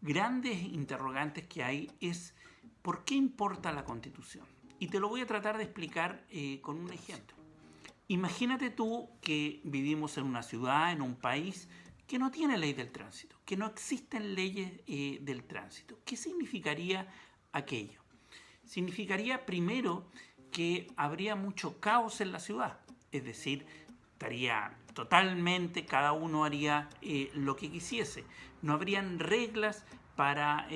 grandes interrogantes que hay es ¿por qué importa la Constitución? Y te lo voy a tratar de explicar con un ejemplo. Imagínate tú que vivimos en una ciudad, en un país que no tiene ley del tránsito, que no existen leyes del tránsito. ¿Qué significaría aquello? Significaría primero que habría mucho caos en la ciudad, es decir, estaría totalmente, cada uno haría lo que quisiese. No habrían reglas para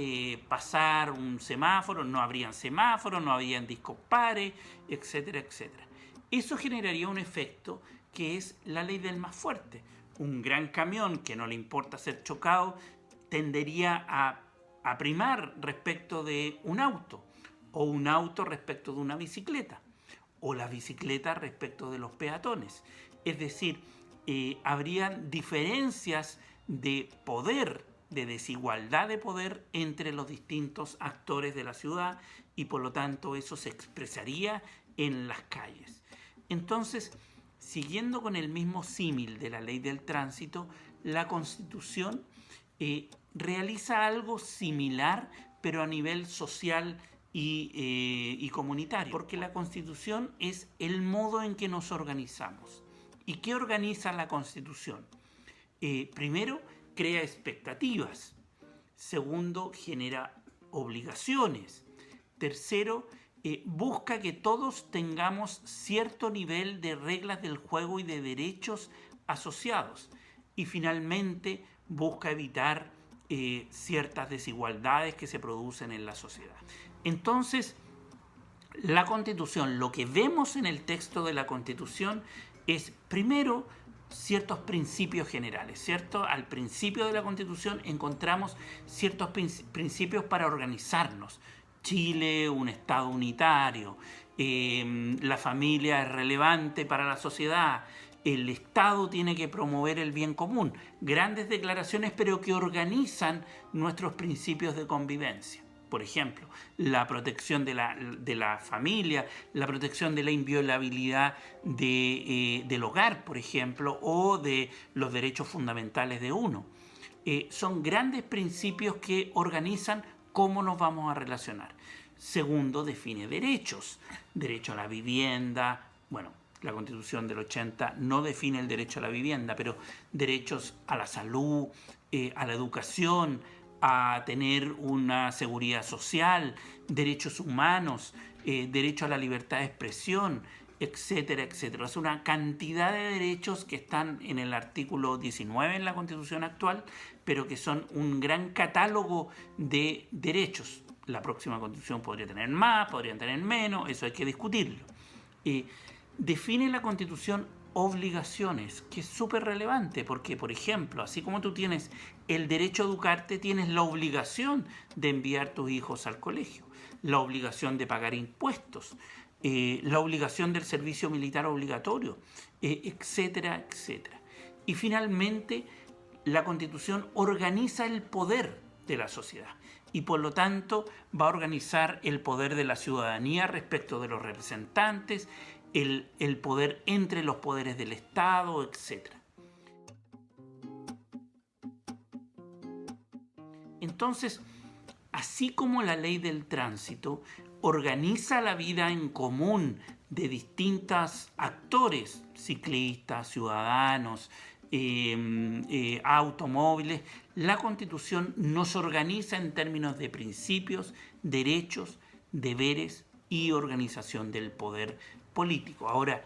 pasar un semáforo, no habrían semáforos, no habrían discos pares, etcétera, etcétera. Eso generaría un efecto que es la ley del más fuerte. Un gran camión que no le importa ser chocado tendería a primar respecto de un auto, o un auto respecto de una bicicleta, o la bicicleta respecto de los peatones. Es decir, habrían diferencias de poder, de desigualdad de poder entre los distintos actores de la ciudad y por lo tanto eso se expresaría en las calles. Entonces, siguiendo con el mismo símil de la ley del tránsito, la Constitución realiza algo similar, pero a nivel social y comunitario, porque la Constitución es el modo en que nos organizamos. ¿Y qué organiza la Constitución? Primero, crea expectativas. Segundo, genera obligaciones. Tercero, busca que todos tengamos cierto nivel de reglas del juego y de derechos asociados. Y finalmente, busca evitar ciertas desigualdades que se producen en la sociedad. Entonces, la Constitución, lo que vemos en el texto de la Constitución es, primero, ciertos principios generales, ¿cierto? Al principio de la Constitución encontramos ciertos principios para organizarnos. Chile, un Estado unitario, la familia es relevante para la sociedad, el Estado tiene que promover el bien común. Grandes declaraciones, pero que organizan nuestros principios de convivencia. Por ejemplo, la protección de la familia, la protección de la inviolabilidad del hogar, por ejemplo, o de los derechos fundamentales de uno. Son grandes principios que organizan cómo nos vamos a relacionar. Segundo, define derechos. Derecho a la vivienda. Bueno, la Constitución del 80 no define el derecho a la vivienda, pero derechos a la salud, a la educación, a tener una seguridad social, derechos humanos, derecho a la libertad de expresión, etcétera, etcétera. Es una cantidad de derechos que están en el artículo 19 en la Constitución actual, pero que son un gran catálogo de derechos. La próxima Constitución podría tener más, podría tener menos, eso hay que discutirlo. Define la Constitución obligaciones, que es súper relevante, porque, por ejemplo, así como tú tienes el derecho a educarte, tienes la obligación de enviar a tus hijos al colegio, la obligación de pagar impuestos, la obligación del servicio militar obligatorio, etcétera, etcétera. Y finalmente, la Constitución organiza el poder de la sociedad y por lo tanto va a organizar el poder de la ciudadanía respecto de los representantes, el poder entre los poderes del Estado, etc. Entonces, así como la ley del tránsito organiza la vida en común de distintos actores, ciclistas, ciudadanos, automóviles, la Constitución nos organiza en términos de principios, derechos, deberes y organización del poder político. Ahora,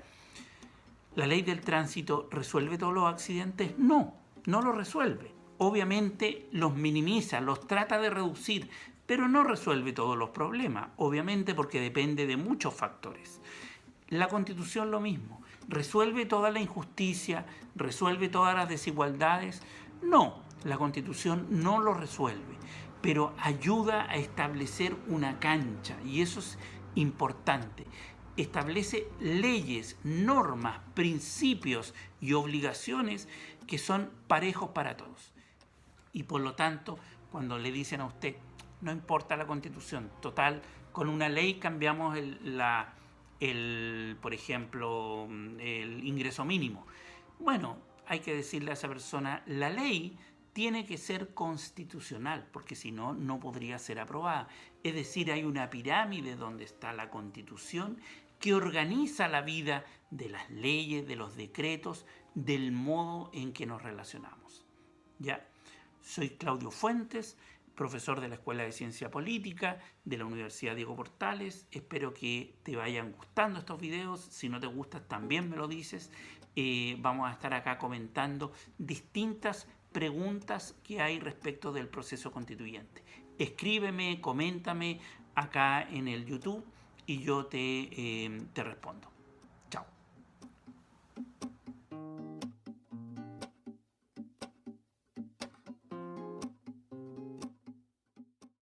¿la ley del tránsito resuelve todos los accidentes? No, no lo resuelve. Obviamente los minimiza, los trata de reducir, pero no resuelve todos los problemas, obviamente porque depende de muchos factores. La Constitución lo mismo. ¿Resuelve toda la injusticia? ¿Resuelve todas las desigualdades? No, la Constitución no lo resuelve, pero ayuda a establecer una cancha, y eso es importante. Establece leyes, normas, principios y obligaciones que son parejos para todos. Y por lo tanto, cuando le dicen a usted, no importa la Constitución, total, con una ley cambiamos por ejemplo, el ingreso mínimo. Bueno, hay que decirle a esa persona, la ley tiene que ser constitucional, porque si no, no podría ser aprobada. Es decir, hay una pirámide donde está la Constitución que organiza la vida de las leyes, de los decretos, del modo en que nos relacionamos. ¿Ya? Soy Claudio Fuentes, profesor de la Escuela de Ciencia Política de la Universidad Diego Portales. Espero que te vayan gustando estos videos. Si no te gustan, también me lo dices. Vamos a estar acá comentando distintas preguntas que hay respecto del proceso constituyente. Escríbeme, coméntame acá en el YouTube y yo te respondo.